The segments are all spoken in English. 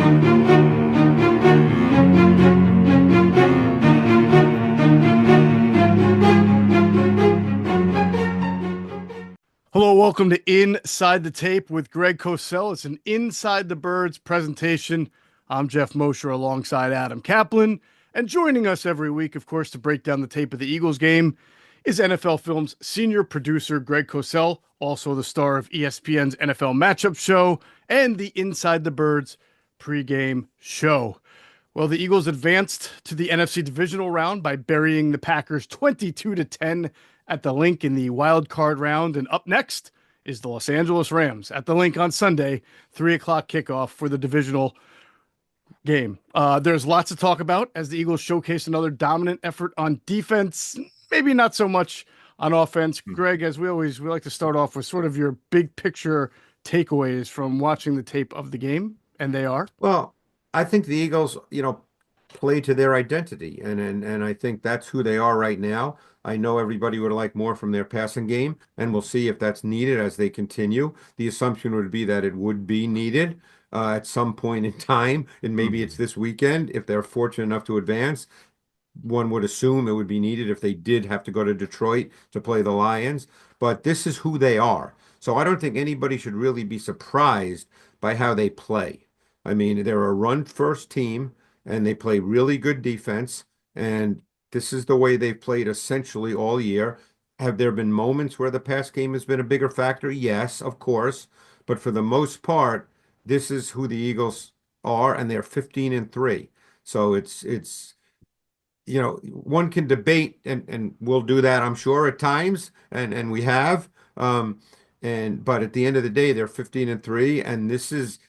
Hello, welcome to Inside the Tape with Greg Cosell. It's an Inside the Birds presentation. I'm Geoff Mosher alongside Adam Caplan. And joining us every week, of course, to break down the tape of the Eagles game is NFL Films senior producer Greg Cosell, also the star of ESPN's NFL Matchup Show and the Inside the Birds pregame show. Well, the Eagles advanced to the NFC divisional round by burying the Packers 22-10 at the Link in the wild card round. And up next is the Los Angeles Rams at the Link on Sunday, 3:00 kickoff for the divisional game. There's lots to talk about as the Eagles showcase another dominant effort on defense, maybe not so much on offense. Greg, as we like to start off with sort of your big picture takeaways from watching the tape of the game, and they are? Well, I think the Eagles, play to their identity, and I think that's who they are right now. I know everybody would like more from their passing game, and we'll see if that's needed as they continue. The assumption would be that it would be needed at some point in time, and maybe it's this weekend if they're fortunate enough to advance. One would assume it would be needed if they did have to go to Detroit to play the Lions, but this is who they are. So I don't think anybody should really be surprised by how they play. I mean, they're a run-first team, and they play really good defense, and this is the way they've played essentially all year. Have there been moments where the pass game has been a bigger factor? Yes, of course. But for the most part, this is who the Eagles are, and they're 15-3. So it's one can debate, and we'll do that, I'm sure, at times, and we have. But at the end of the day, they're 15-3, and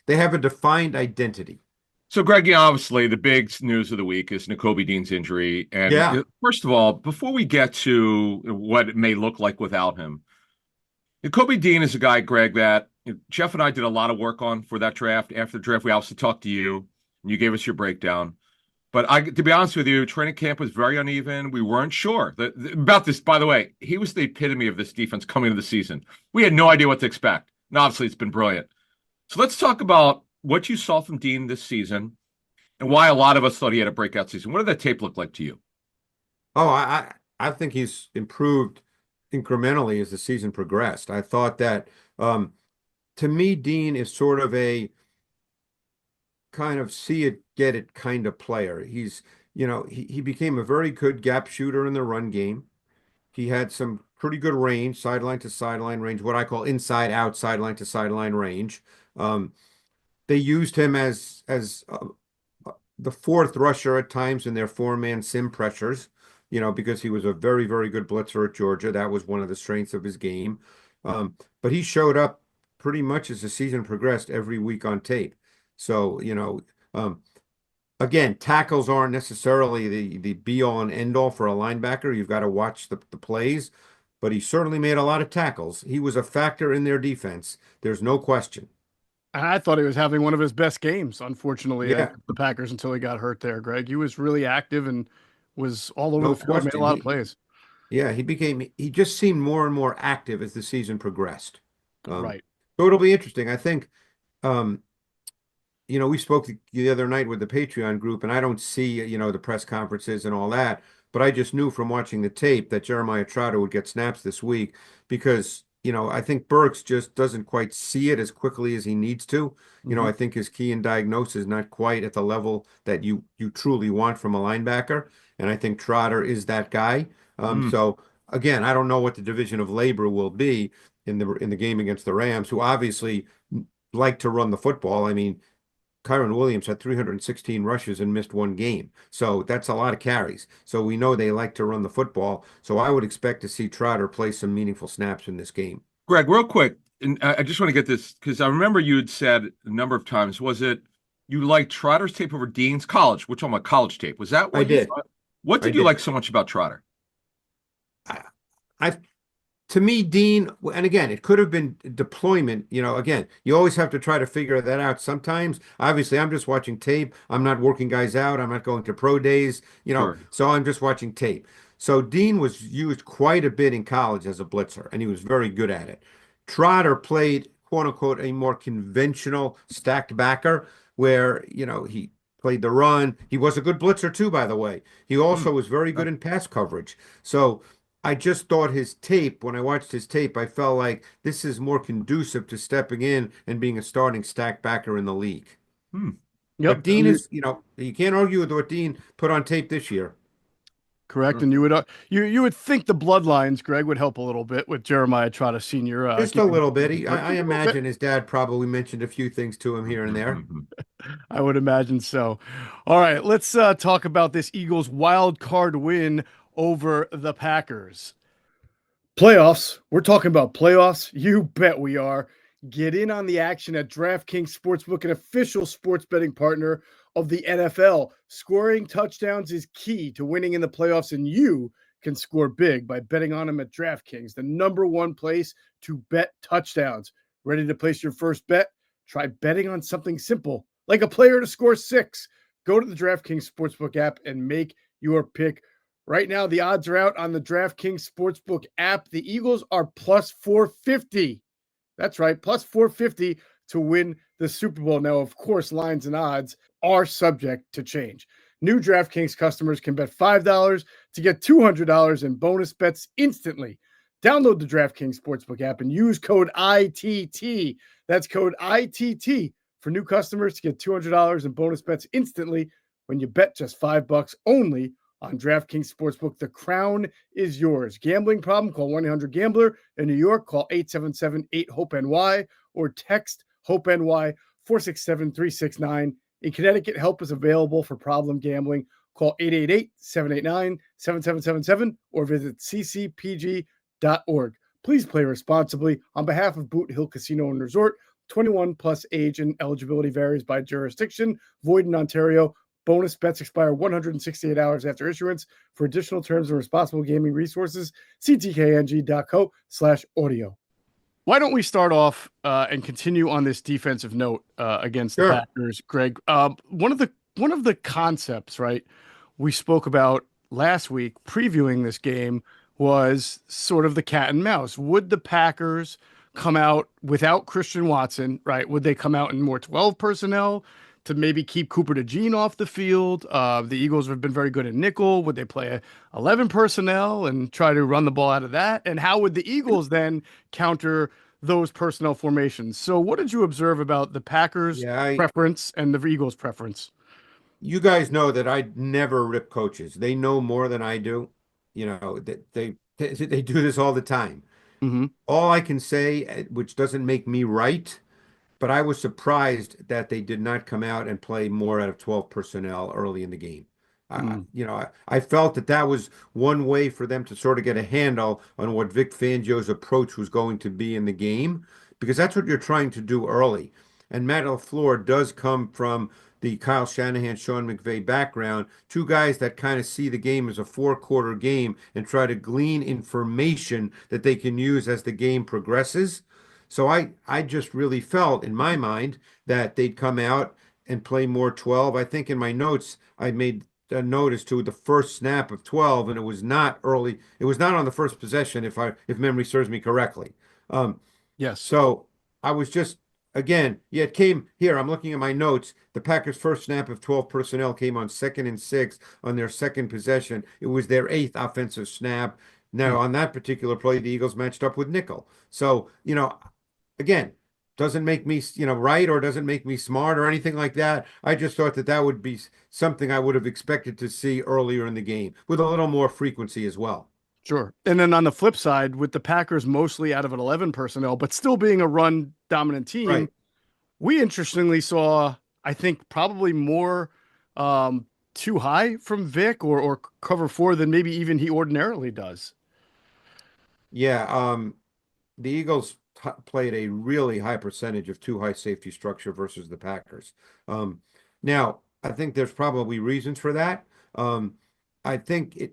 they have a defined identity. So, Greg, obviously the big news of the week is Nakobe Dean's injury. And First of all, before we get to what it may look like without him, Nakobe Dean is a guy, Greg, that Geoff and I did a lot of work on for that draft. After the draft, we also talked to you, and you gave us your breakdown. But to be honest with you, training camp was very uneven. We weren't sure about this. By the way, he was the epitome of this defense coming into the season. We had no idea what to expect. And obviously, it's been brilliant. So let's talk about what you saw from Dean this season and why a lot of us thought he had a breakout season. What did that tape look like to you? Oh, I think he's improved incrementally as the season progressed. I thought that, to me, Dean is sort of a kind of see it, get it kind of player. He's, he became a very good gap shooter in the run game. He had some pretty good range, sideline to sideline range, what I call inside out, sideline to sideline range. They used him as the fourth rusher at times in their four-man sim pressures, because he was a very, very good blitzer at Georgia. That was one of the strengths of his game. But he showed up pretty much as the season progressed every week on tape. So, again, tackles aren't necessarily the be-all and end-all for a linebacker. You've got to watch the plays, but he certainly made a lot of tackles. He was a factor in their defense. There's no question. I thought he was having one of his best games, unfortunately, against the Packers until he got hurt there, Greg. He was really active and was all over the field, made a lot of plays. Yeah, he just seemed more and more active as the season progressed. Right. So it'll be interesting. I think, we spoke the other night with the Patreon group, and I don't see, the press conferences and all that, but I just knew from watching the tape that Jeremiah Trotter would get snaps this week because, I think Burks just doesn't quite see it as quickly as he needs to. I think his key and diagnosis is not quite at the level that you truly want from a linebacker, and I think Trotter is that guy. So again, I don't know what the division of labor will be in the game against the Rams, who obviously like to run the football. I mean, Kyron Williams had 316 rushes and missed one game. So that's a lot of carries. So we know they like to run the football. So I would expect to see Trotter play some meaningful snaps in this game. Greg, real quick, and I just want to get this because I remember you had said a number of times, was it you liked Trotter's tape over Dean's college? Which on my college tape? Was that what I did? What did you like so much about Trotter? To me, Dean, and again, it could have been deployment. Again, you always have to try to figure that out. Sometimes, obviously, I'm just watching tape. I'm not working guys out. I'm not going to pro days, Sure. So I'm just watching tape. So Dean was used quite a bit in college as a blitzer, and he was very good at it. Trotter played, quote unquote, a more conventional stacked backer, where, he played the run. He was a good blitzer too, by the way. He also was very good in pass coverage. So I just thought his tape, when I watched his tape, I felt like this is more conducive to stepping in and being a starting stack backer in the league. Yep. But Dean is, you can't argue with what Dean put on tape this year. Correct. And you would think the bloodlines, Greg, would help a little bit with Jeremiah Trotter Sr. Just a little bit. I a little imagine bit. his dad probably mentioned a few things to him here and there. I would imagine so. All right, let's talk about this Eagles wild card win over the Packers. Playoffs. We're talking about playoffs. You bet we are. Get in on the action at DraftKings Sportsbook, an official sports betting partner of the NFL. Scoring touchdowns is key to winning in the playoffs, and you can score big by betting on them at DraftKings, the #1 place to bet touchdowns. Ready to place your first bet? Try betting on something simple, like a player to score 6. Go to the DraftKings Sportsbook app and make your pick. Right now, the odds are out on the DraftKings Sportsbook app. The Eagles are plus 450. That's right, plus 450 to win the Super Bowl. Now, of course, lines and odds are subject to change. New DraftKings customers can bet $5 to get $200 in bonus bets instantly. Download the DraftKings Sportsbook app and use code ITT. That's code ITT for new customers to get $200 in bonus bets instantly when you bet just $5 only on DraftKings Sportsbook. The crown is yours. Gambling problem? Call 1-800-GAMBLER. In New York, call 877-8-HOPE-NY or text HOPE-NY 467-369. In Connecticut, help is available for problem gambling. Call 888-789-7777 or visit ccpg.org. Please play responsibly. On behalf of Boot Hill Casino and Resort, 21 plus age and eligibility varies by jurisdiction. Void in Ontario. Bonus bets expire 168 hours after issuance. For additional terms and responsible gaming resources, ctkng.co/audio. Why don't we start off and continue on this defensive note against the Packers, Greg? One of the concepts, right, we spoke about last week previewing this game was sort of the cat and mouse. Would the Packers come out without Christian Watson, right? Would they come out in more 12 personnel to maybe keep Cooper DeJean off the field? The Eagles have been very good in nickel. Would they play 11 personnel and try to run the ball out of that? And how would the Eagles then counter those personnel formations? So what did you observe about the Packers preference and the Eagles preference? You guys know that I never rip coaches. They know more than I do. They do this all the time. Mm-hmm. All I can say, which doesn't make me right, but I was surprised that they did not come out and play more out of 12 personnel early in the game. I felt that was one way for them to sort of get a handle on what Vic Fangio's approach was going to be in the game, because that's what you're trying to do early. And Matt LaFleur does come from the Kyle Shanahan, Sean McVay background, two guys that kind of see the game as a 4-quarter game and try to glean information that they can use as the game progresses. So I just really felt in my mind that they'd come out and play more 12. I think in my notes, I made a notice to the first snap of 12, and it was not early. It was not on the first possession, if memory serves me correctly. Yes. So I was just, again, it came here. I'm looking at my notes. The Packers' first snap of 12 personnel came on 2nd and 6 on their second possession. It was their 8th offensive snap. Now, on that particular play, the Eagles matched up with nickel. So, again, doesn't make me, right, or doesn't make me smart or anything like that. I just thought that would be something I would have expected to see earlier in the game with a little more frequency as well. Sure. And then on the flip side, with the Packers mostly out of an 11 personnel, but still being a run dominant team, right, we interestingly saw, I think, probably more too high from Vic or cover 4 than maybe even he ordinarily does. Yeah. The Eagles played a really high percentage of too high safety structure versus the Packers. Now, I think there's probably reasons for that. I think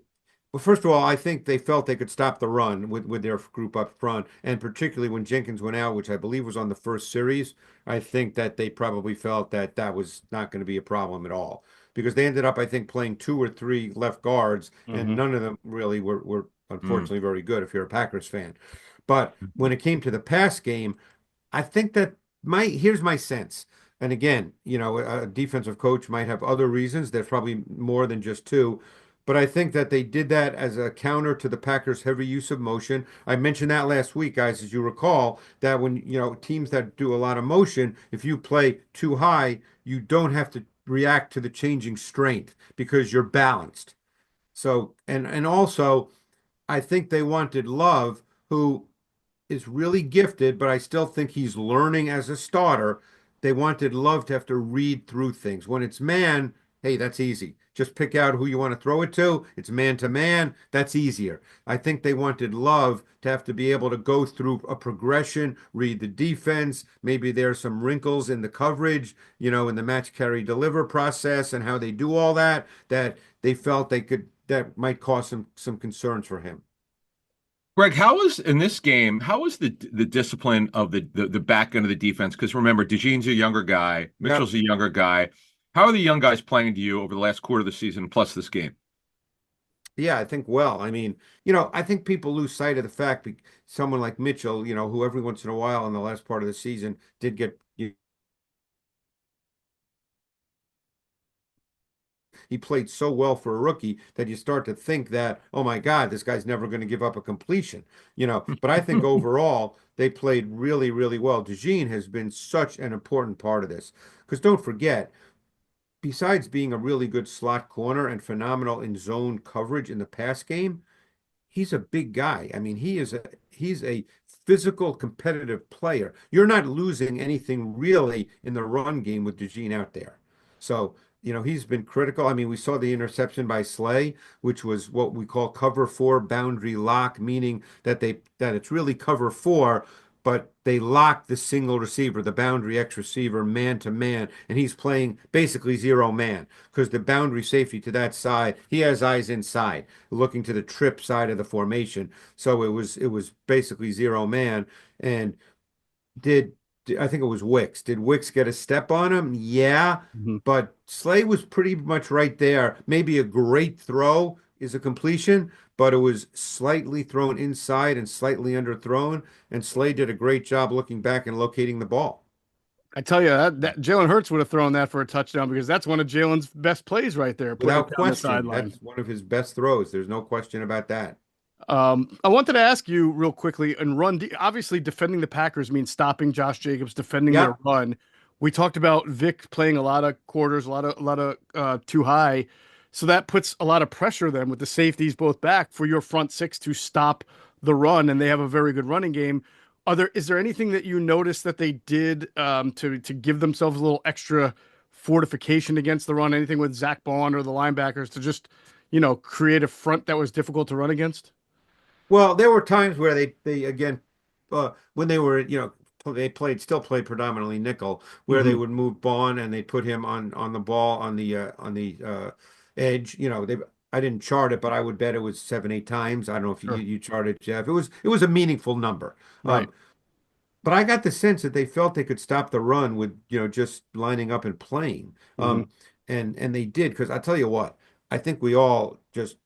well, first of all, I think they felt they could stop the run with their group up front, and particularly when Jenkins went out, which I believe was on the first series, I think that they probably felt that was not going to be a problem at all, because they ended up, I think, playing 2 or 3 left guards, and none of them really were unfortunately very good if you're a Packers fan. But when it came to the pass game, I think that here's my sense. And again, a defensive coach might have other reasons. There's probably more than just two. But I think that they did that as a counter to the Packers' heavy use of motion. I mentioned that last week, guys, as you recall, that when, teams that do a lot of motion, if you play too high, you don't have to react to the changing strength because you're balanced. So, and also, I think they wanted Love, who is really gifted, but I still think he's learning as a starter. They wanted Love to have to read through things. When it's man, hey, that's easy. Just pick out who you want to throw it to. It's man to man. That's easier. I think they wanted Love to have to be able to go through a progression, read the defense. Maybe there's some wrinkles in the coverage, in the match carry deliver process and how they do all that, that they felt that might cause some concerns for him. Greg, in this game, how was the discipline of the back end of the defense? Because remember, DeJean's a younger guy, Mitchell's a younger guy. How are the young guys playing to you over the last quarter of the season plus this game? Yeah, I think well. I mean, I think people lose sight of the fact that someone like Mitchell, who every once in a while in the last part of the season did get he played so well for a rookie that you start to think that, oh my God, this guy's never going to give up a completion, But I think overall they played really, really well. DeJean has been such an important part of this because don't forget, besides being a really good slot corner and phenomenal in zone coverage in the pass game, he's a big guy. I mean, he's a physical, competitive player. You're not losing anything really in the run game with DeJean out there. So, he's been critical. I mean, we saw the interception by Slay, which was what we call cover four boundary lock, meaning that it's really cover four, but they lock the single receiver, the boundary X receiver, man to man, and he's playing basically zero man because the boundary safety to that side, he has eyes inside, looking to the trip side of the formation. So it was basically zero man. And I think it was Wicks. Did Wicks get a step on him? Yeah, Mhm. but Slay was pretty much right there. Maybe a great throw is a completion, but it was slightly thrown inside and slightly underthrown. And Slay did a great job looking back and locating the ball. I tell you that JalenHurts would have thrown that for a touchdown because that's one of Jalen's best plays right there, putting it Without down the question, sideline. that's one of his best throws. There's no question about that. I wanted to ask you real quickly and obviously defending the Packers means stopping Josh Jacobs, defending their Yep. run. We talked about Vic playing a lot of quarters, a lot of too high. So that puts a lot of pressure then with the safeties both back for your front six to stop the run, and they have a very good running game. Is there anything that you noticed that they did to give themselves a little extra fortification against the run? Anything with Zach Bond or the linebackers to just, create a front that was difficult to run against? Well, there were times where they again, when they were, they still played predominantly nickel, where they Hmm. would move Bond and they put him on the ball on the edge. I didn't chart it, but I would bet it was 7, 8 times. I don't know if Sure. you charted, Jeff. It was a meaningful number. Right. But I got the sense that they felt they could stop the run with, just lining up and playing. Hmm. And they did, because I tell you what, I think we all just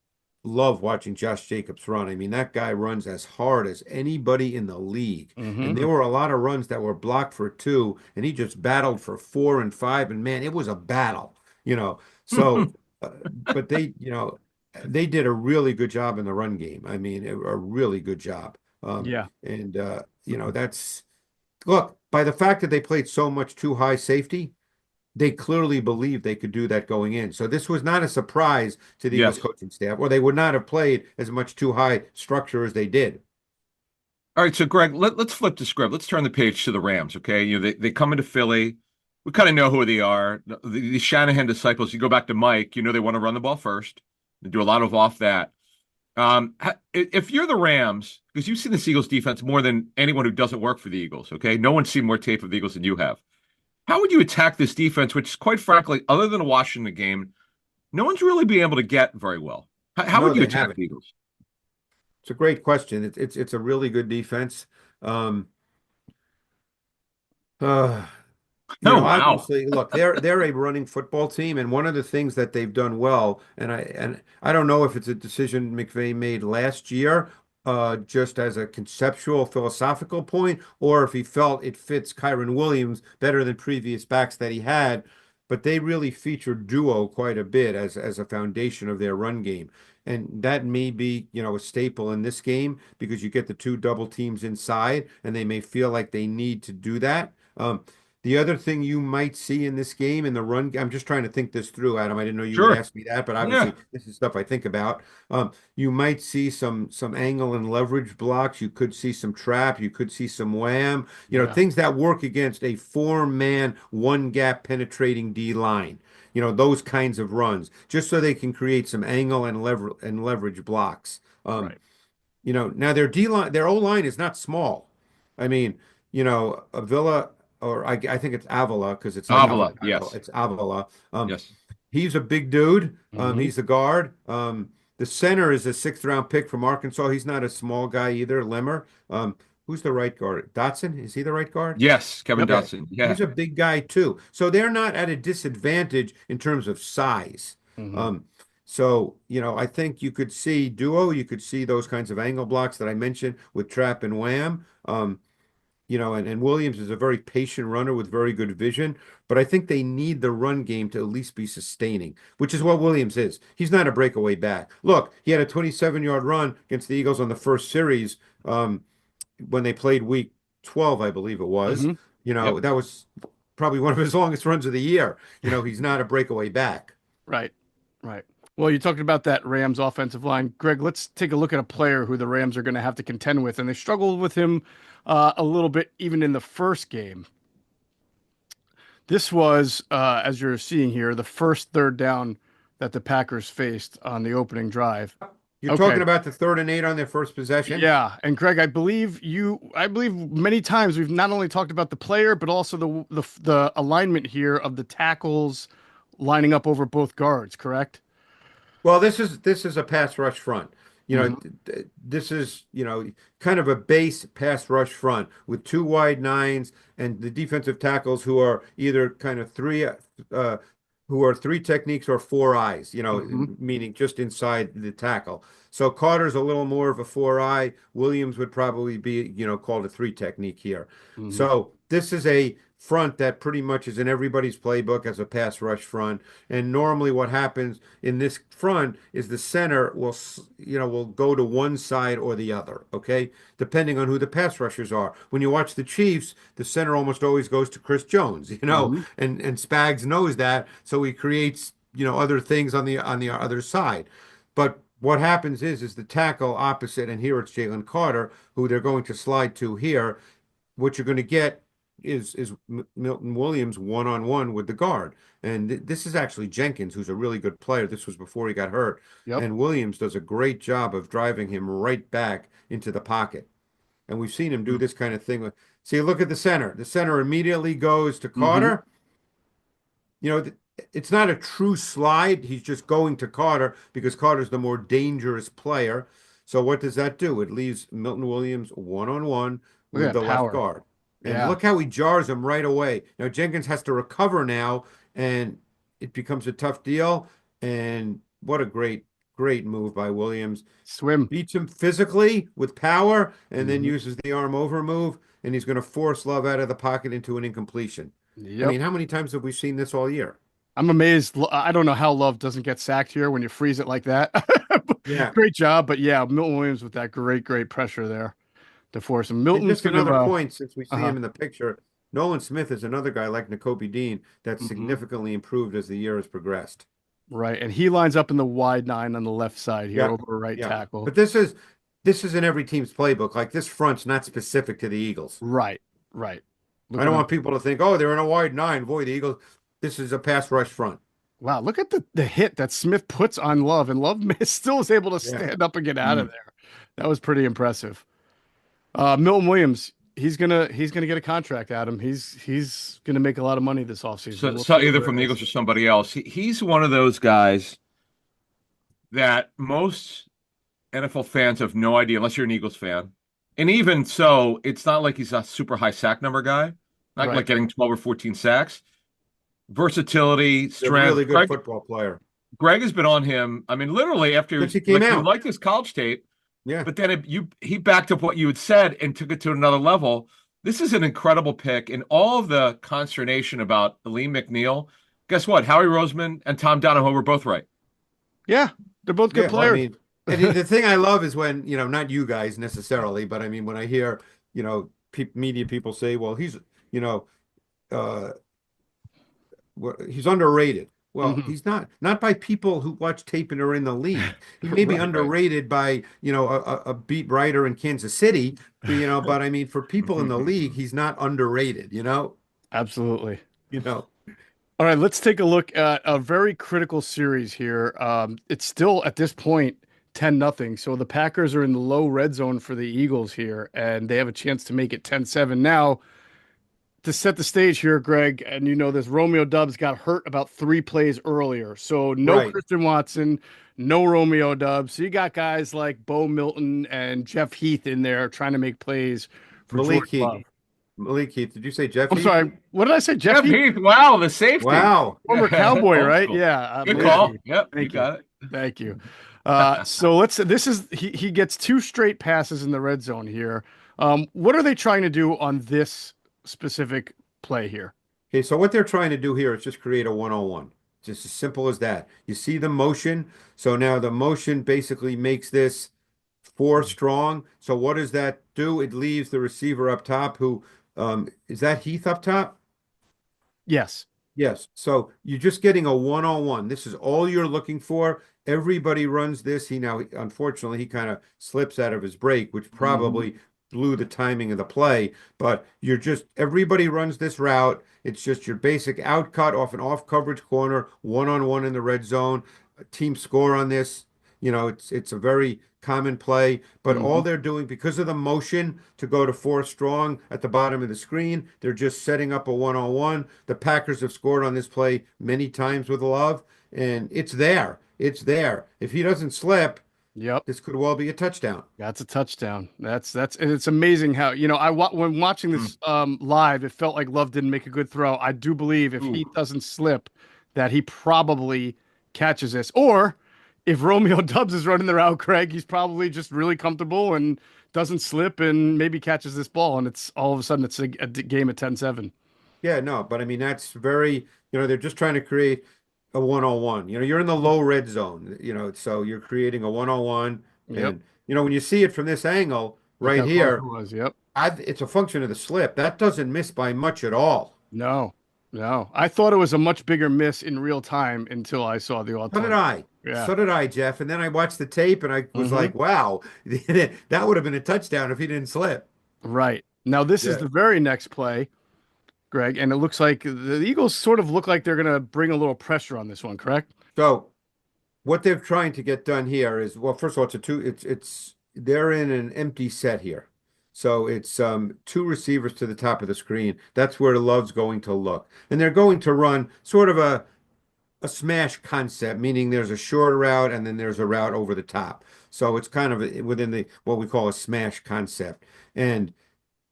love watching Josh Jacobs run. I mean, that guy runs as hard as anybody in the league. And Hmm. there were a lot of runs that were blocked for two, and he just battled for 4 and 5. And man, it was a battle. So, uh, but they did a really good job in the run game. I mean, a really good job. Yeah. And that's look, by the fact that they played so much too high safety, they clearly believed they could do that going in. So this was not a surprise to the Eagles Yes. coaching staff, or they would not have played as much too high structure as they did. All right, so Greg, let's flip the script. Let's turn the page to the Rams, okay? They come into Philly. We kind of know who they are. The Shanahan disciples, you go back to Mike, they want to run the ball first. They do a lot of off that. If you're the Rams, because you've seen the Eagles defense more than anyone who doesn't work for the Eagles, okay? No one's seen more tape of the Eagles than you have. How would you attack this defense, which, quite frankly, other than a Washington game, no one's really been able to get very well? How No, would you they attack haven't. the Eagles? It's a great question. It's a really good defense. Um, uh, Oh, wow. obviously, look, they're a running football team, and one of the things that they've done well, and I don't know if it's a decision McVay made last year just as a conceptual, philosophical point, or if he felt it fits Kyren Williams better than previous backs that he had. But they really feature duo quite a bit as a foundation of their run game. And that may be, a staple in this game because you get the two double teams inside, and they may feel like they need to do that. The other thing you might see in this game in the run, I'm just trying to think this through, Adam. I didn't know you would Sure. ask me that, but Yeah. obviously this is stuff I think about. You might see some angle and leverage blocks. You could see some trap. You could see some wham. Yeah. Things that work against a four-man, one-gap penetrating D line. Those kinds of runs, just so they can create some angle and leverage blocks. Right. Now their D line, their O line is not small. I mean, Avila, or I think it's Avila because it's like Avila. avocado. Yes. It's Avila. Yes. He's a big dude. Hmm. He's the guard. The center is a sixth round pick from Arkansas. He's not a small guy either. Lemmer. Who's the right guard? Dotson? Is he the right guard? Yes. Kevin Yep. Dotson. Yeah. He's a big guy too. So they're not at a disadvantage in terms of size. Hmm. I think you could see duo, you could see those kinds of angle blocks that I mentioned with trap and wham. And Williams is a very patient runner with very good vision, but I think they need the run game to at least be sustaining, which is what Williams is. He's not a breakaway back. Look, he had a 27-yard run against the Eagles on the first series when they played week 12, I believe it was. Hmm. Yep. That was probably one of his longest runs of the year. He's not a breakaway back. Right. Right. Well, you talked about that Rams offensive line. Greg, let's take a look at a player who the Rams are going to have to contend with. And they struggled with him a little bit even in the first game. This was, as you're seeing here, the first third down that the Packers faced on the opening drive. You're Okay. talking about the 3rd and 8 on their first possession? Yeah, and Greg, I believe many times we've not only talked about the player, but also the alignment here of the tackles lining up over both guards, correct? Well, this is a pass rush front. Hmm. This is, kind of a base pass rush front with two wide nines and the defensive tackles who are either kind of who are three techniques or four eyes, Hmm. meaning just inside the tackle. So Carter's a little more of a four eye. Williams would probably be, called a three technique here. Hmm. So this is a front that pretty much is in everybody's playbook as a pass rush front. And normally what happens in this front is the center will go to one side or the other, okay? Depending on who the pass rushers are. When you watch the Chiefs, the center almost always goes to Chris Jones, Hmm. and Spags knows that, so he creates, other things on the other side. But what happens is the tackle opposite, and here it's Jaylen Carter, who they're going to slide to here. What you're going to get is Milton Williams one-on-one with the guard. And this is actually Jenkins, who's a really good player. This was before he got hurt. Yep. And Williams does a great job of driving him right back into the pocket. And we've seen him do this kind of thing. See, look at the center. The center immediately goes to Hmm. Carter. It's not a true slide. He's just going to Carter because Carter's the more dangerous player. So what does that do? It leaves Milton Williams one-on-one Look with at the that left power. guard. And Yeah. look how he jars him right away. Now Jenkins has to recover now, and it becomes a tough deal. And what a great move by Williams. Swim. Beats him physically with power and then Hmm. uses the arm over move, and he's going to force Love out of the pocket into an incompletion. I Yep. mean, how many times have we seen this all year? I'm amazed. I don't know how Love doesn't get sacked here when you freeze it like that. Yeah. Great job, but yeah, Milton Williams with that great pressure there to force him. And Milton's just gonna another point, since we see uh-huh. him in the picture, Nolan Smith is another guy like Nakobe Dean that's Hmm. significantly improved as the year has progressed. Right, and he lines up in the wide nine on the left side here Yeah, over right yeah. tackle. But this is in every team's playbook. Like this front's not specific to the Eagles. Right, right. Look I at don't him. want people to think, oh, they're in a wide nine. Boy, the Eagles. This is a pass rush front. Wow, look at the hit that Smith puts on Love, and Love still is able to Yeah. stand up and get out of Mm. there. That was pretty impressive. Milton Williams, he's gonna get a contract, Adam. He's gonna make a lot of money this offseason. So, We'll so see either where from it the is. Eagles or somebody else. He's one of those guys that most NFL fans have no idea, unless you're an Eagles fan. And even so, it's not like he's a super high sack number guy, not Right. like getting 12 or 14 sacks. Versatility, He's a really strength. good football player. Greg has been on him. I mean, literally after Since he came he out. liked his college tape, Yeah. But then he backed up what you had said and took it to another level. This is an incredible pick, and all of the consternation about Aleem McNeil. Guess what? Howie Roseman and Tom Donahoe were both right. Yeah, they're both good Yeah, well, I players. mean, and the thing I love is when, not you guys necessarily, but I mean, when I hear, pe media people say, well, you know, uh, he's underrated. Well, Mhm. he's not by people who watch tape and are in the league. He may be Right. underrated by, a beat writer in Kansas City, but I mean, for people in the league, he's not underrated, Absolutely. you know. All right, let's take a look at a very critical series here. It's still at this point 10-0. So the Packers are in the low red zone for the Eagles here, and they have a chance to make it 10-7. Now, to set the stage here, Greg, and you know this, Romeo Dubs got hurt about 3 plays earlier. So no Right. Christian Watson, no Romeo Dubs. So you got guys like Bo Milton and Jeff Heath in there trying to make plays for Malik Jordan Heath. Love. Malik Heath. Did you say Jeff I'm Heath? sorry, what did I say? Jeff Jeff Heath? Heath. Wow, the safety. Wow. Former Cowboy, Old right? school. Yeah, Good Malik call. Heath. Yep, you Thank you. got it. Thank you. So this is he gets 2 straight passes in the red zone here. What are they trying to do on this specific play here? Okay, so what they're trying to do here is just create a one-on-one. Just as simple as that. You see the motion. So now the motion basically makes this 4 strong. So what does that do? It leaves the receiver up top who is that Heath up top? Yes. Yes. So you're just getting a one-on-one. This is all you're looking for. Everybody runs this. Unfortunately, he kind of slips out of his break, which Mhm. probably blew the timing of the play. But everybody runs this route. It's just your basic out cut off an off coverage corner, one-on-one in the red zone. A team score on this. It's a very common play, but all Mhm. they're doing because of the motion to go to 4 strong at the bottom of the screen, they're just setting up a one-on-one. The Packers have scored on this play many times with Love, and it's there. It's there. If he doesn't slip, Yep. this could well be a touchdown. That's a touchdown. That's and it's amazing how, when watching Hmm. this live, it felt like Love didn't make a good throw. I do believe if Ooh. he doesn't slip, that he probably catches this. Or if Romeo Dubs is running the route, Craig, he's probably just really comfortable and doesn't slip and maybe catches this ball, and it's all of a sudden it's a game at 10-7. Yeah, no, but I mean that's very, they're just trying to create a one-on-one. You're in the low red zone, so you're creating a one-on-one, Yep. and when you see it from this angle Look right how close it here, was. Yep. it's a function of the slip. That doesn't miss by much at all. No, no. I thought it was a much bigger miss in real time until I saw the So did automatic. I. Yeah. So did I, Jeff. And then I watched the tape and I was Hmm. like, wow, that would have been a touchdown if he didn't slip. Right. Now this is Yeah. the very next play, Greg, and it looks like the Eagles sort of look like they're going to bring a little pressure on this one, correct? So what they're trying to get done here is, well, first of all, they're in an empty set here. So it's 2 receivers to the top of the screen. That's where Love's going to look. And they're going to run sort of a smash concept, meaning there's a short route and then there's a route over the top. So it's kind of within the what we call a smash concept. And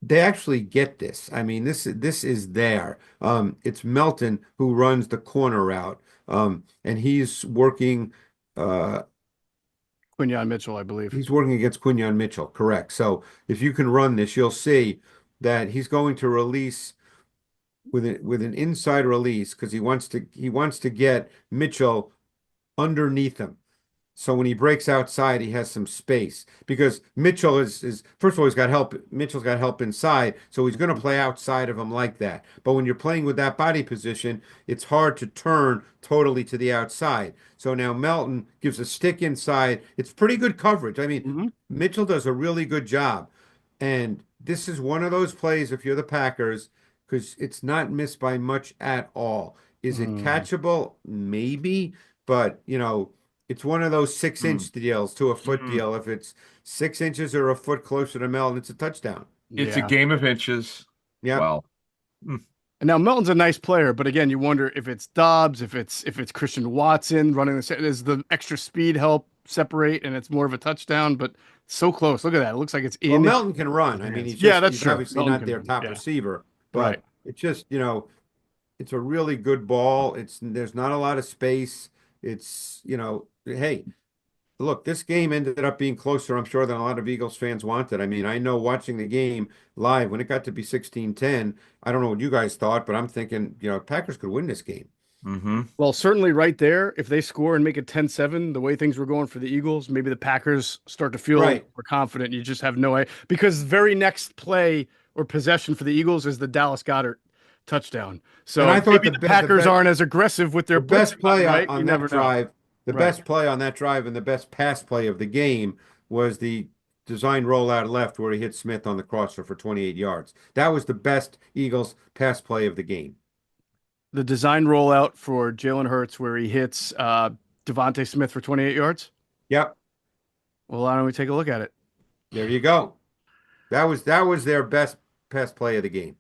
they actually get this. I mean, this is there. It's Melton who runs the corner route. And Quinyon Mitchell, I believe. he's working against Quinyon Mitchell, correct. So if you can run this, you'll see that he's going to release with an inside release because he wants to get Mitchell underneath him. So when he breaks outside, he has some space because Mitchell is first of all, he's got help. Mitchell's got help inside, so he's going to play outside of him like that. But when you're playing with that body position, it's hard to turn totally to the outside. So now Melton gives a stick inside. It's pretty good coverage. I mean, Hmm. Mitchell does a really good job. And this is one of those plays if you're the Packers, because it's not missed by much at all. Is it Mm. catchable? Maybe, but it's one of those 6 inch deals to a foot Mm. deal. If it's 6 inches or a foot closer to Melton, it's a touchdown. It's a Yeah. game of inches. Yep. Wow. Mm. And now Melton's a nice player, but again, you wonder if it's Dobbs, if it's Christian Watson running the set. Does the extra speed help separate and it's more of a touchdown? But so close. Look at that. It looks like it's Well, in Melton can run. his I mean, hands. Yeah, that's he's true. obviously Melton not can their run. top Yeah. receiver, Right. but it's just, it's a really good ball. There's not a lot of space. Hey, look, this game ended up being closer, I'm sure, than a lot of Eagles fans wanted. I mean, I know watching the game live, when it got to be 16-10, I don't know what you guys thought, but I'm thinking, Packers could win this game. Mm-hmm. Well, certainly right there, if they score and make it 10-7, the way things were going for the Eagles, maybe the Packers start to feel Right. more confident. You just have no way because the very next play or possession for the Eagles is the Dallas Goedert touchdown. And I So thought maybe the Packers aren't as aggressive with their the best blitzing on play it, right? You on never that know. drive, the Right. best play on that drive and the best pass play of the game was the design rollout left where he hit Smith on the crosser for 28 yards. That was the best Eagles pass play of the game. The design rollout for JalenHurts where he hits Devonte Smith for 28 yards. Yep, Well, why don't we take a look at it? there you go. That was their best pass play of the game.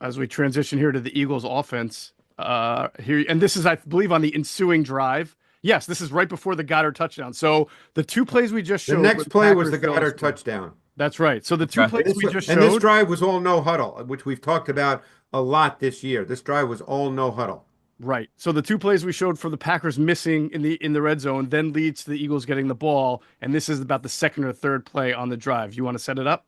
As we transition here to the Eagles offense, here, and this is, I believe, on the ensuing drive. Yes, this is right before the Goddard touchdown. So the two plays we just The showed. next play was the Packers Goddard scored. touchdown. That's right. So the two Okay. plays we just And this showed. drive was all no huddle, which we've talked about a lot this year. This drive was all no huddle. Right. So the two plays we showed for the Packers missing in the red zone then leads to the Eagles getting the ball, and this is about the second or third play on the drive. You want to set it up?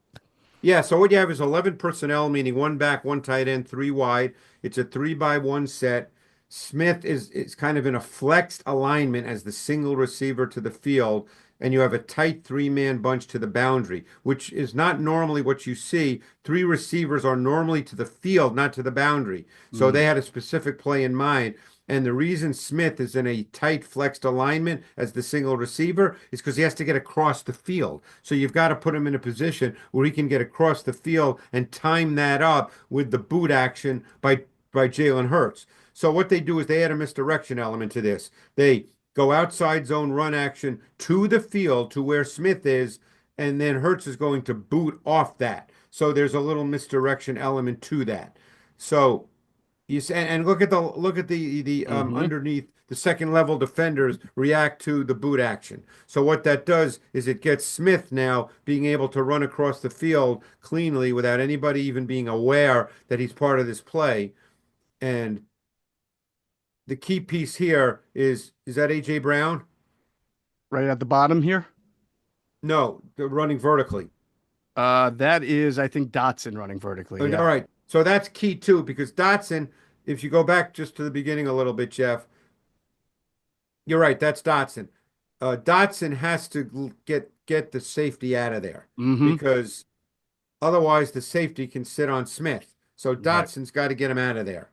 Yeah, so what you have is 11 personnel, meaning one back, one tight end, three wide. It's a 3-by-1 set. Smith is kind of in a flexed alignment as the single receiver to the field, and you have a tight three-man bunch to the boundary, which is not normally what you see. Three receivers are normally to the field, not to the boundary. So they had a specific play in mind. And the reason Smith is in a tight flexed alignment as the single receiver is because he has to get across the field. So you've got to put him in a position where he can get across the field and time that up with the boot action by JalenHurts. So what they do is they add a misdirection element to this. They go outside zone run action to the field to where Smith is, and then Hurts is going to boot off that. So there's a little misdirection element to that. So you say, and look at the underneath the second level defenders react to the boot action. So what that does is it gets Smith now being able to run across the field cleanly without anybody even being aware that he's part of this play. And the key piece here is that AJ Brown? Right at the bottom here. No, they're running vertically. That is, I think, Dotson running vertically. Yeah. All right. So that's key too, because Dotson, if you go back just to the beginning a little bit, Geoff, you're right, that's Dotson. Dotson has to get the safety out of there because otherwise the safety can sit on Smith. So Dotson's got to get him out of there.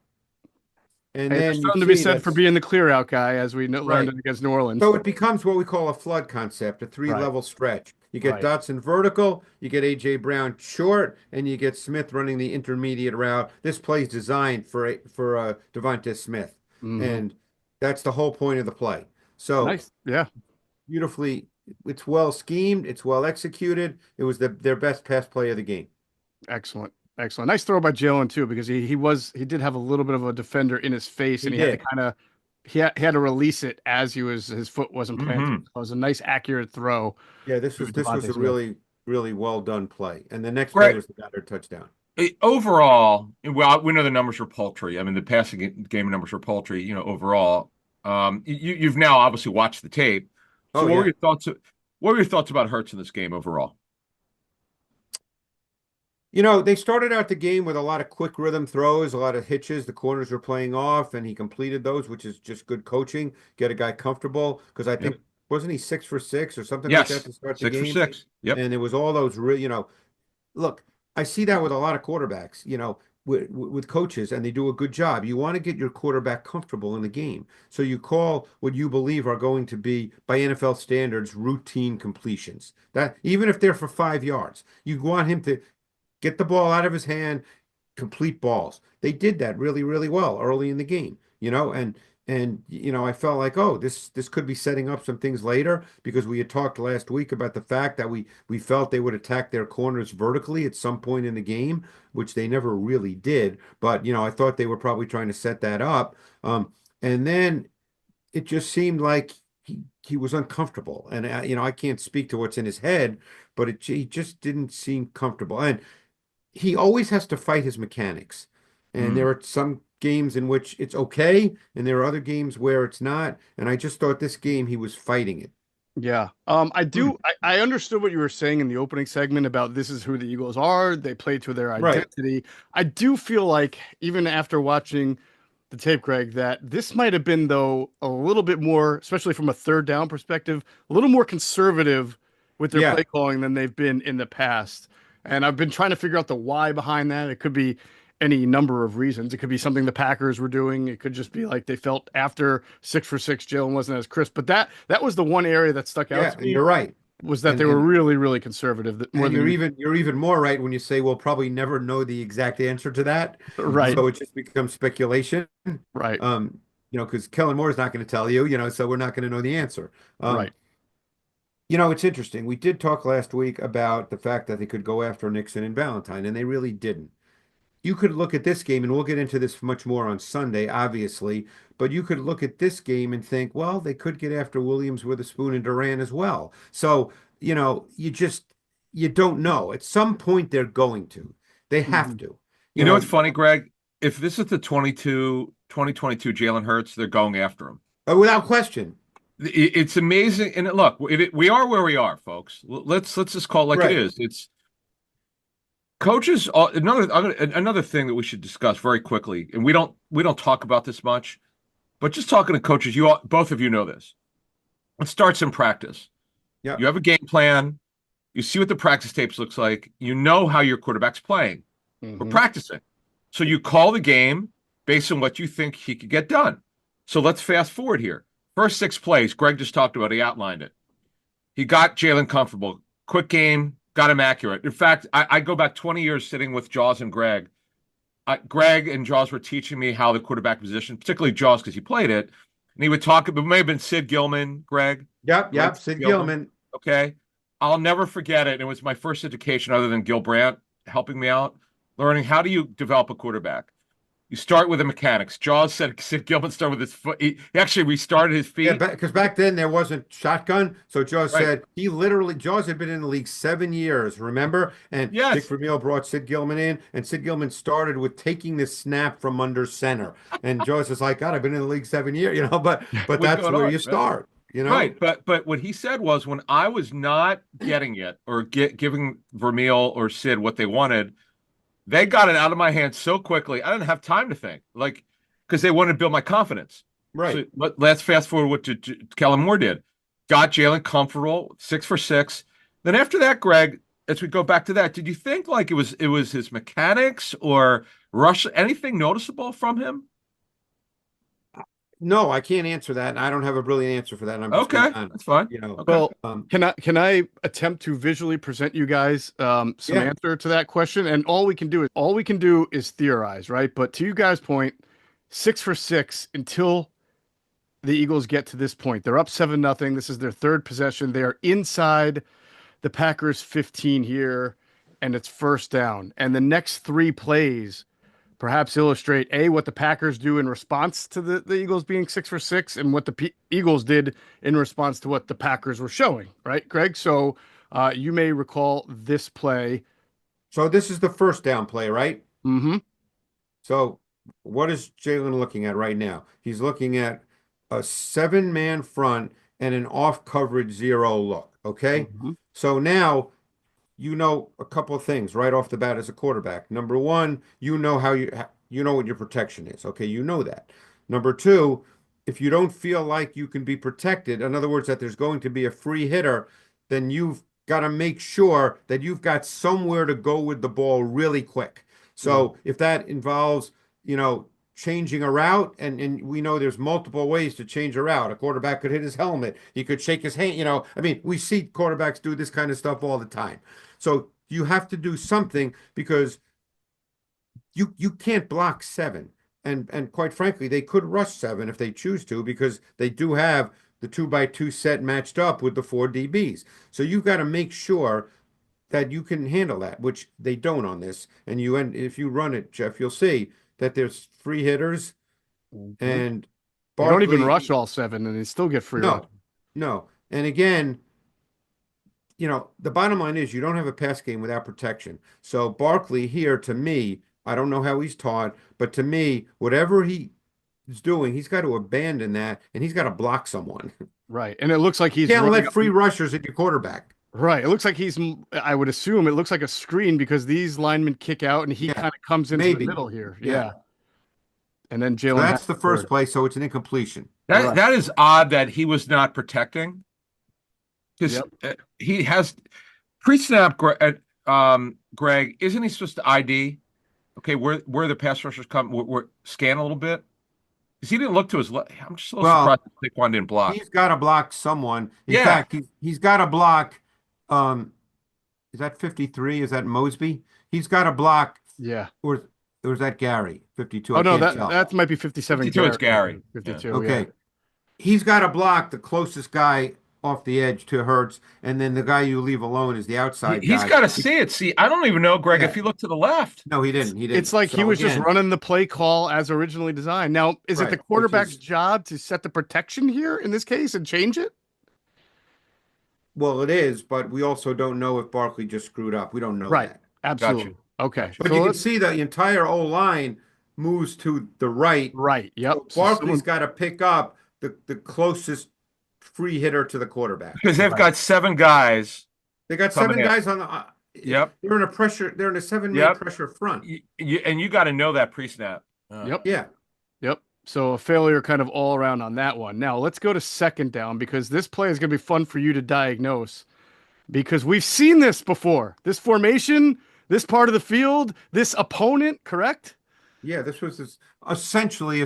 And Hey, then there's you something to be see said for being the clear out guy, as we learned Right. it against New Orleans. So it becomes what we call a flood concept, a three-level stretch. You get Right. Dotson vertical, you get AJ Brown short, and you get Smith running the intermediate route. This play's designed for Devonte Smith, and that's the whole point of the play. So Nice. Yeah. beautifully, it's well schemed, it's well executed. It was their best pass play of the game. Excellent. Excellent. Nice throw by Jaylen too, because he did have a little bit of a defender in his face, and he had to kind of he had to release it as his foot wasn't planted. So it was a nice accurate throw. Yeah, this was Devonte a Smith. really well done play. And the next play was the Goddard touchdown. Overall, well, we know the numbers are paltry. I mean, the passing game numbers are paltry, overall. You've now obviously watched the tape. So what were your thoughts? What were your thoughts about Hurts in this game overall? They started out the game with a lot of quick rhythm throws, a lot of hitches. The corners were playing off, and he completed those, which is just good coaching. Get a guy comfortable because I think wasn't he 6 for 6 or something like that to start the game? 6 for 6. Yep. And it was all those look, I see that with a lot of quarterbacks, with coaches, and they do a good job. You want to get your quarterback comfortable in the game. So you call what you believe are going to be, by NFL standards, routine completions. That even if they're for 5 yards, you want him to get the ball out of his hand, complete balls. They did that really, really well early in the game, and I felt like, oh, this could be setting up some things later because we had talked last week about the fact that we felt they would attack their corners vertically at some point in the game, which they never really did. But I thought they were probably trying to set that up. And then it just seemed like he was uncomfortable, and I can't speak to what's in his head, but he just didn't seem comfortable, and he always has to fight his mechanics. And there are some games in which it's okay, and there are other games where it's not. And I just thought this game he was fighting it. Yeah. I understood what you were saying in the opening segment about this is who the Eagles are. They play to their Right. identity. I do feel like even after watching the tape, Greg, that this might have been though a little bit more, especially from a third down perspective, a little more conservative with their Yeah. play calling than they've been in the past. And I've been trying to figure out the why behind that. It could be any number of reasons. It could be something the Packers were doing. It could just be like they felt after 6 for 6, Jalen wasn't as crisp. But that was the one area that stuck out Yeah, to and me you're right. was that And they were and really, really conservative, more and than you're even more right when you say we'll probably never know the exact answer to that. right, So it just becomes speculation. right, Because Kellen Moore is not going to tell you, so we're not going to know the answer. right. It's interesting. We did talk last week about the fact that they could go after Nixon and Valentine, and they really didn't. You could look at this game, and we'll get into this much more on Sunday, obviously, but you could look at this game and think, well, they could get after Williams with a spoon and Duran as well. So, you don't know. At some point, they're going to. They have Mhm. to. You know what's funny, Greg? If this is the 2022 Jalen Hurts, they're going after him. Without question. It's amazing. And look, we are where we are, folks. Let's just call it like it Right. is. It's coaches. Another thing that we should discuss very quickly, and we don't talk about this much, but just talking to coaches, both of you know this. It starts in practice. Yeah. You have a game plan. You see what the practice tapes looks like. You know how your quarterback's playing. We're Mhm. practicing. So you call the game based on what you think he could get done. So let's fast forward here. First 6 plays, Greg just talked about, he outlined it. He got Jalen comfortable. Quick game, got him accurate. In fact, I go back 20 years sitting with Jaws and Greg. Greg and Jaws were teaching me how the quarterback position, particularly Jaws because he played it. And he would talk, it may have been Sid Gilman, Greg. Yep. Right? Sid Gilman. Okay. I'll never forget it. It was my first education other than Gil Brandt helping me out, learning how do you develop a quarterback. You start with the mechanics. Jaws said Sid Gilman started with his foot. He actually restarted his Yeah, feet. because back then there wasn't shotgun. So Jaws Right. said Jaws had been in the league 7 years, remember? And Dick Yes. Vermeil brought Sid Gilman in, and Sid Gilman started with taking the snap from under center. And Jaws is like, God, I've been in the league 7 years, but What's that's going where on? you start, Right. But what he said was when I was not getting it or giving Vermeil or Sid what they wanted, they got it out of my hands so quickly. I didn't have time to think, because they wanted to build my confidence. So Right. let's fast forward what Kellen Moore did. Got Jalen comfortable, 6 for 6. Then after that, Greg, as we go back to that, did you think like it was his mechanics or rush, anything noticeable from him? No, I can't answer that. And I don't have a brilliant answer for that. And I'm just being Okay, honest, that's fine. you know. Okay. Well, Um, can I attempt to visually present you guys some yeah, answer to that question? And all we can do is theorize, right? But to you guys' point, 6 for 6 until the Eagles get to this point. They're up 7-0. This is their third possession. They are inside the Packers 15 here, and it's first down. And the next 3 plays perhaps illustrate what the Packers do in response to the Eagles being 6 for 6 and what the Eagles did in response to what the Packers were showing, right, Greg? So you may recall this play. so this is the first down play, right? Mm-hmm. So what is Jalen looking at right now? He's looking at a 7-man front and an off coverage zero look. Okay. Mm-hmm. So now a couple of things right off the bat as a quarterback. Number one, you know what your protection is. Okay, you know that. Number two, if you don't feel like you can be protected, in other words, that there's going to be a free hitter, then you've got to make sure that you've got somewhere to go with the ball really quick. So if that involves, changing a route, and we know there's multiple ways to change a route. A quarterback could hit his helmet. He could shake his hand. I mean, we see quarterbacks do this kind of stuff all the time. So you have to do something because you can't block 7. And quite frankly, they could rush 7 if they choose to because they do have the 2-by-2 set matched up with the 4 DBs. So you've got to make sure that you can handle that, which they don't on this. And if you run it, Geoff, you'll see that there's free hitters Mm-hmm. and They don't even Barkley. rush all 7, and they still get free rush. No. And again, the bottom line is you don't have a pass game without protection. So Barkley here, to me, I don't know how he's taught, but to me, whatever he is doing, he's got to abandon that and he's got to block someone. Right. And it looks like he's Can't running let free rushers at your quarterback. Right. It looks like I would assume it looks like a screen because these linemen kick out and he Yeah, kind of comes into the maybe. middle here. Yeah. Yeah. And then So Jalen has that's the first play, so it's an incompletion. That is odd that he was not protecting because he has pre-snap. Greg, isn't he supposed to ID? Okay, where the pass rushers come, scan a little bit because he didn't look to his left. I'm just a little surprised Saquon didn't block. He's got to block someone. In fact, he's got to block. Is that 53? Is that Mosby? He's got to block. Yeah. Or is that Gary? 52. Oh no, that might be 57. 52. It's Gary. 52. Okay. Yeah. He's got to block the closest guy off the edge to Hurts, and then the guy you leave alone is the outside guy. He's got to see it. See, I don't even know, Greg, if he looked to the left. No, he didn't. He didn't. It's like he was just running the play call as originally designed. Now, is it the quarterback's job to set the protection here in this case and change it? Well, it is, but we also don't know if Barkley just screwed up. We don't know that. Absolutely. Gotcha. Okay. But you can see the entire O-line moves to the right. Right. Yep. So Barkley's got to pick up the closest free hitter to the quarterback. Because they've got 7 guys. They got 7 guys on the Yep. They're in a 7-man pressure front. And you got to know that pre-snap. Yep. Yeah. Yep. So a failure kind of all around on that one. Now let's go to second down because this play is going to be fun for you to diagnose because we've seen this before. This formation, this part of the field, this opponent, correct? Yeah, this was essentially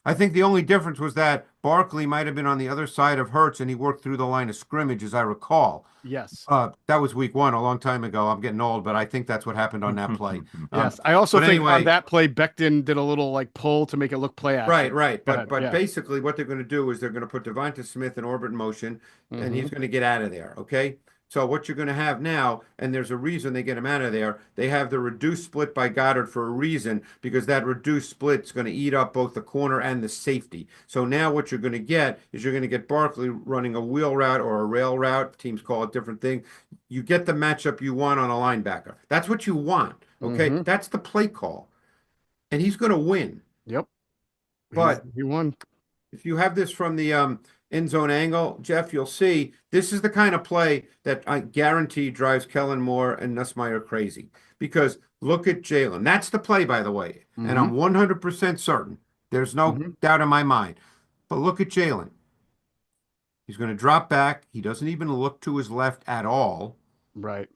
I think the only difference was that Barkley might have been on the other side of Hurts and he worked through the line of scrimmage, as I recall. Yes. That was week 1, a long time ago. I'm getting old, but I think that's what happened on that play. Yes. I also think on that play, Becton did a little pull to make it look play action. Right. But basically what they're going to do is they're going to put Devonte Smith in orbit motion and he's going to get out of there. Okay. So what you're going to have now, and there's a reason they get him out of there, they have the reduced split by Goddard for a reason, because that reduced split is going to eat up both the corner and the safety. So now what you're going to get is you're going to get Barkley running a wheel route or a rail route. Teams call it different thing. You get the matchup you want on a linebacker. That's what you want. Okay. That's the play call. And he's going to win. Yep. But he won. If you have this from the end zone angle, Geoff, you'll see this is the kind of play that I guarantee drives Kellen Moore and Nussmeier crazy. Because look at Jaylen. That's the play, by the way. And I'm 100% certain. There's no doubt in my mind. But look at Jaylen. He's going to drop back. He doesn't even look to his left at all. Right.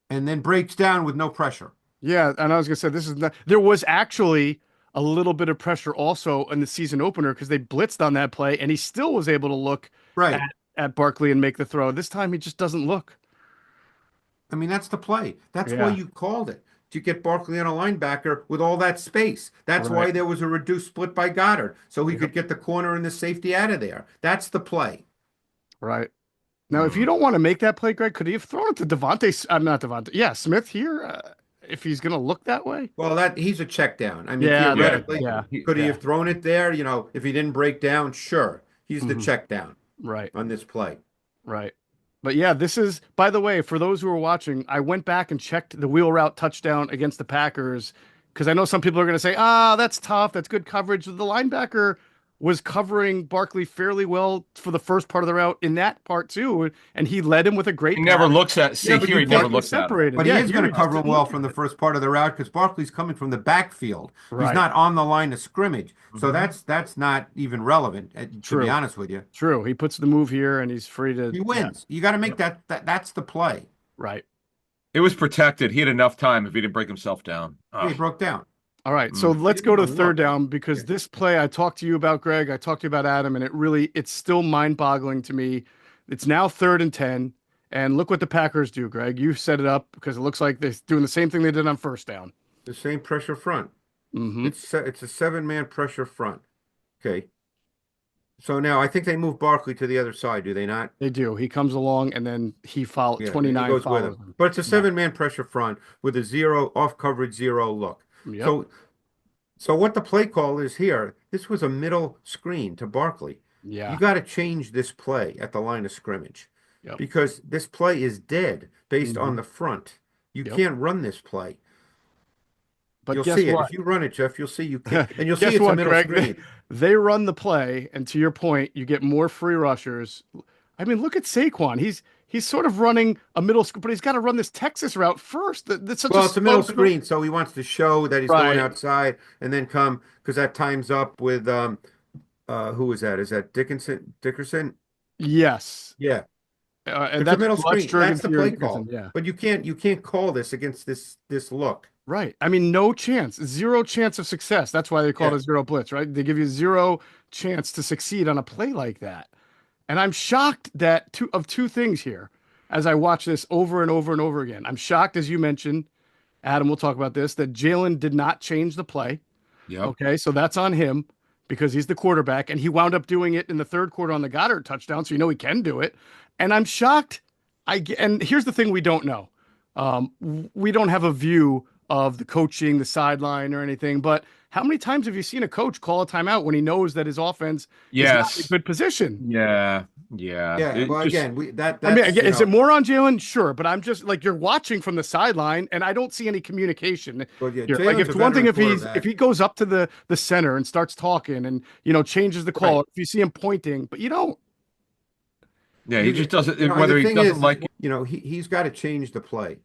And then breaks down with no pressure. Yeah, and I was going to say, there was actually a little bit of pressure also in the season opener because they blitzed on that play, and he still was able to look at Barkley and make the throw. This time he just doesn't look. I mean, that's the play. That's why you called it, to get Barkley on a linebacker with all that space. That's why there was a reduced split by Goddard, so he could get the corner and the safety out of there. That's the play. Right. Now, if you don't want to make that play, Greg, could he have thrown it to Devonte? Not Devonte. Yeah, Smith here. If he's going to look that way? Well, he's a check down. I mean, theoretically, could he have thrown it there? You know, if he didn't break down, sure. He's the check down on this play. Right. But yeah, this is, by the way, for those who are watching, I went back and checked the wheel route touchdown against the Packers because I know some people are going to say, that's tough. That's good coverage. The linebacker was covering Barkley fairly well for the first part of the route in that part too, and he led him with a great. He never looks at. See here, he never looks at him. But he is going to cover him well from the first part of the route because Barkley's coming from the backfield. He's not on the line of scrimmage, so that's not even relevant. To be honest with you, true. He puts the move here, and he's free to. He wins. You got to make that's the play. Right. It was protected. He had enough time if he didn't break himself down. He broke down. All right, so let's go to third down because this play I talked to you about, Greg. I talked to you about Adam, and it's still mind-boggling to me. It's now 3rd and 10, and look what the Packers do, Greg. You set it up because it looks like they're doing the same thing they did on first down. The same pressure front. It's a 7-man pressure front. Okay. So now I think they move Barkley to the other side, do they not? They do. He comes along, and then he follows 29 goes follows with him. But it's a 7-man pressure front with a zero off coverage zero look. Yep. So what the play call is here, this was a middle screen to Barkley. Yeah. You got to change this play at the line of scrimmage because this play is dead based on the front. You can't run this play. But you'll see it. If you run it, Geoff, you'll see you can't. And you'll see it's a middle screen. they run the play, and to your point, you get more free rushers. I mean, look at Saquon. He's sort of running a middle school, but he's got to run this Texas route first. That's such a Well, it's a middle slow screen, so he wants to show that he's going right. outside and then come because that times up with who is that? Is that Dickerson? Yes. Yeah. And It's a that's middle Fletch screen. That's the Jurgensen play Dickerson, call. yeah. But you can't call this against this look. Right. I mean, no chance, zero chance of success. That's why they call it Yeah. a zero blitz, right? They give you zero chance to succeed on a play like that. And I'm shocked that two things here as I watch this over and over and over again. I'm shocked, as you mentioned, Adam, we'll talk about this, that Jaylen did not change the play. Yep. Okay, so that's on him because he's the quarterback, and he wound up doing it in the third quarter on the Goddard touchdown, so you know he can do it. And I'm shocked. And here's the thing we don't know. We don't have a view of the coaching, the sideline, or anything. But how many times have you seen a coach call a timeout when he knows that his offense is not in a good position? Yeah. Yeah. Well, Just, again, that's I mean, you is know, it more on Jaylen? Sure, but I'm just like you're watching from the sideline, and I don't see any communication. well, yeah, Here. Like, Jalen's it's a one thing veteran if he quarterback. goes up to the center and starts talking and changes the call. Right. If you see him pointing, but you don't. yeah, he just doesn't, And whether the he thing doesn't is, like it. he's got to change the play.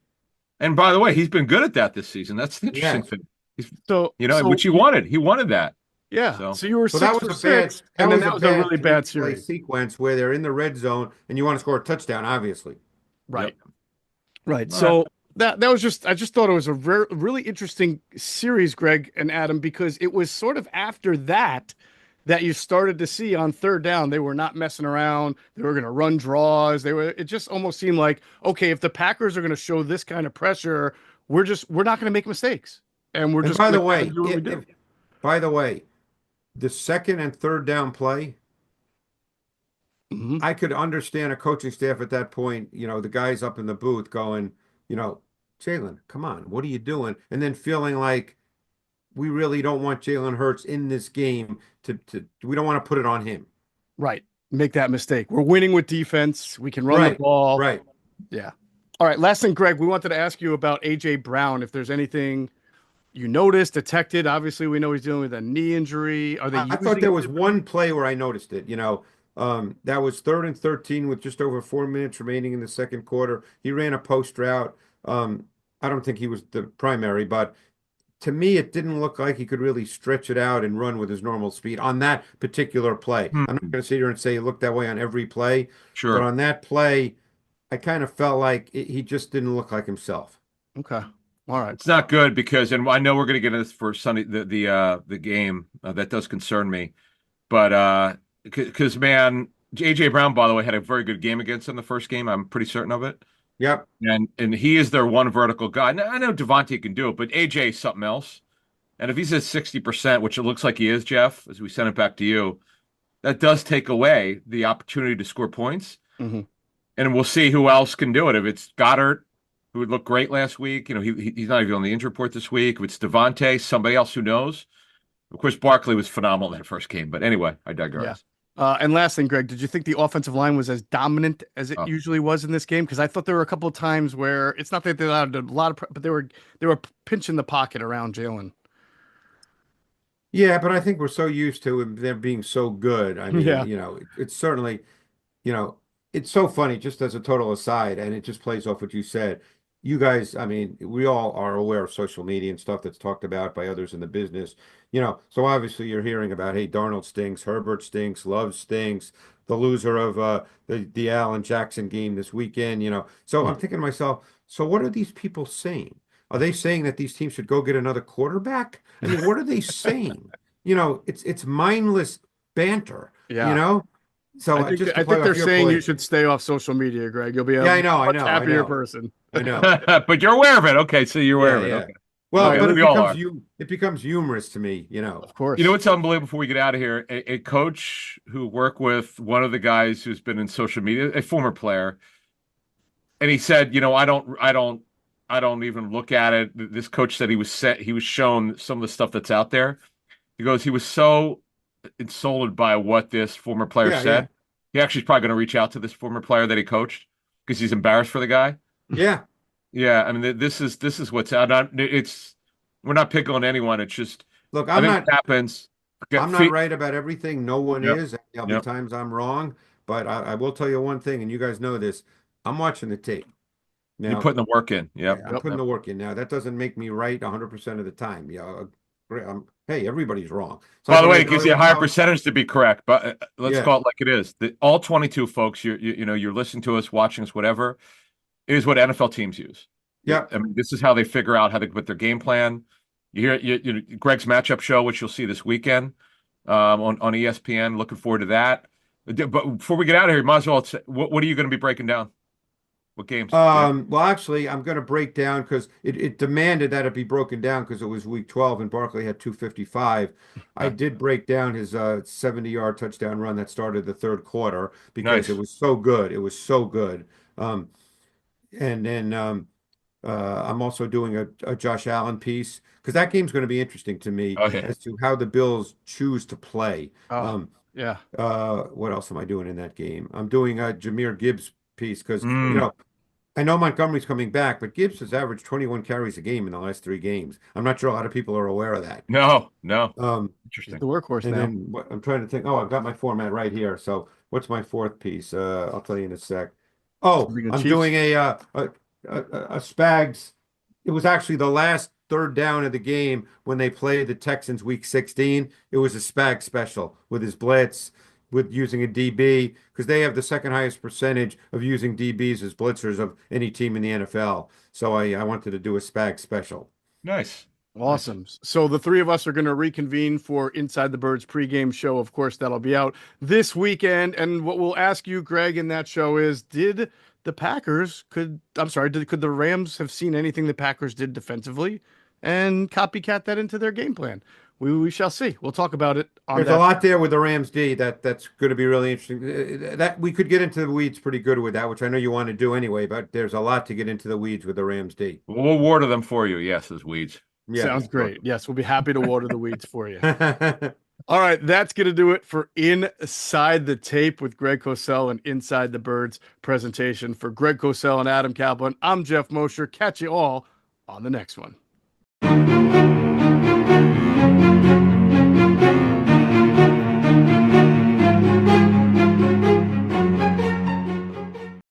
And by the way, he's been good at that this season. That's the interesting Yes. thing. He's, So which he wanted. He wanted that. yeah. So, So you were So 6 that for was a bad 6, that and then was a that was a bad really bad play series. sequence where they're in the red zone and you want to score a touchdown, obviously. Right. yep. Right. All So that was just I just thought it was a really interesting series, Greg and Adam, because it was sort of after that you started to see on third down they were not messing around. They were going to run draws. It just almost seemed like, okay, if the Packers are going to show this kind of pressure, we're not going to make mistakes. And we're And just by going the to kind way, of do what we do. the second and third down play, Mhm. I could understand a coaching staff at that point, the guys up in the booth going, Jaylen, come on, what are you doing? And then feeling like we really don't want JalenHurts in this game we don't want to put it on him. Right. Make that mistake. We're winning with defense. We can run the Right, ball. right. Yeah. All right. Last thing, Greg, we wanted to ask you about AJ Brown. If there's anything you noticed, detected. Obviously, we know he's dealing with a knee injury. Are they I thought using there him was differently? one play where I noticed it. That was 3rd and 13 with just over 4 minutes remaining in the second quarter. He ran a post route. I don't think he was the primary, but to me, it didn't look like he could really stretch it out and run with his normal speed on that particular play. Hmm. I'm not going to sit here and say it looked that way on every play, but Sure. on that play, I kind of felt like he just didn't look like himself. Okay. All right. It's not good because, and I know we're going to get into this for Sunday, the game that does concern me, but because man, AJ Brown, by the way, had a very good game against them the first game. I'm pretty certain of it. Yep. And he is their one vertical guy. Now, I know Devonte can do it, but AJ is something else. And if he's at 60%, which it looks like he is, Geoff, as we send it back to you, that does take away the opportunity to score points. Mm-hmm. And we'll see who else can do it. If it's Goddard, who would look great last week, he's not even on the injury report this week. If it's Devonte, somebody else who knows. Of course, Barkley was phenomenal in that first game. But anyway, I digress. And last thing, Greg, did you think the offensive line was as dominant as it usually was in this game? Because I thought there were a couple of times where it's not that they allowed a lot of, but they were pinching the pocket around Jaylen. Yeah, but I think we're so used to them being so good. I mean, Yeah. it's certainly, it's so funny, just as a total aside, and it just plays off what you said. You guys, I mean, we all are aware of social media and stuff that's talked about by others in the business. So obviously you're hearing about, hey, Darnold stinks, Herbert stinks, Love stinks, the loser of the Allen Jackson game this weekend, So I'm thinking to myself, so what are these people saying? Are they saying that these teams should go get another quarterback? I mean, what are they saying? It's mindless banter, Yeah. So I just to think play they're off your saying you point, should stay off social media, Greg. You'll be a yeah, I know, much happier person. I know. But you're aware of it. Okay, so you're aware of it. Yeah. Okay. Well, Okay, but we all are. it becomes humorous to me, Of course. You know what's unbelievable before we get out of here? A coach who worked with one of the guys who's been in social media, a former player, and he said, I don't even look at it. This coach said he was shown some of the stuff that's out there. He goes, he was so insulted by what this former player said. He actually is probably going to reach out to this former player that he coached because he's embarrassed for the guy. Yeah. Yeah, I mean, this is what's out. We're not picking on anyone. It's just, Look, I think it happens. I'm not right about everything. No one Yep. is. There'll be Yep. times I'm wrong, but I will tell you one thing, and you guys know this. I'm watching the tape. You're Now, putting the work in. Yep. I'm putting the work in. Now, that doesn't make me right 100% of the time. Yeah, hey, everybody's wrong. So By the way, it gives you a higher percentage to be correct, but let's call it like it is. All 22 folks, you're listening to us, watching us, whatever, is what NFL teams use. Yeah. I mean, this is how they figure out how to put their game plan. You hear Greg's matchup show, which you'll see this weekend on ESPN. Looking forward to that. But before we get out of here, you might as well say, what are you going to be breaking down? What games? Well, actually, I'm going to break down because it demanded that it be broken down because it was week 12 and Barkley had 255. I did break down his 70-yard touchdown run that started the third quarter because it was so good. It was so good. And then I'm also doing a Josh Allen piece because that game's going to be interesting to me as to how the Bills choose to play. Yeah. What else am I doing in that game? I'm doing a Jahmyr Gibbs piece because I know Montgomery's coming back, but Gibbs has averaged 21 carries a game in the last 3 games. I'm not sure a lot of people are aware of that. No. Interesting. The workhorse and now. then I'm trying to think. Oh, I've got my format right here. So what's my fourth piece? I'll tell you in a sec. Oh, I'm doing a Spags. It was actually the last third down of the game when they played the Texans week 16. It was a Spags special with his blitz, with using a DB, because they have the second highest percentage of using DBs as blitzers of any team in the NFL. So I wanted to do a Spags special. Nice. Awesome. So the three of us are going to reconvene for Inside the Birds pregame show. Of course, that'll be out this weekend. And what we'll ask you, Greg, in that show is, could the Rams have seen anything the Packers did defensively and copycat that into their game plan? We shall see. We'll talk about it. There's a lot there with the Rams D that's going to be really interesting. That we could get into the weeds pretty good with that, which I know you want to do anyway, but there's a lot to get into the weeds with the Rams D. We'll water them for you. Yes, as weeds. Yeah, sounds great. Yes, we'll be happy to water the weeds for you. All right, that's going to do it for Inside the Tape with Greg Cosell and Inside the Birds presentation. For Greg Cosell and Adam Caplan, I'm Geoff Mosher. Catch you all on the next one.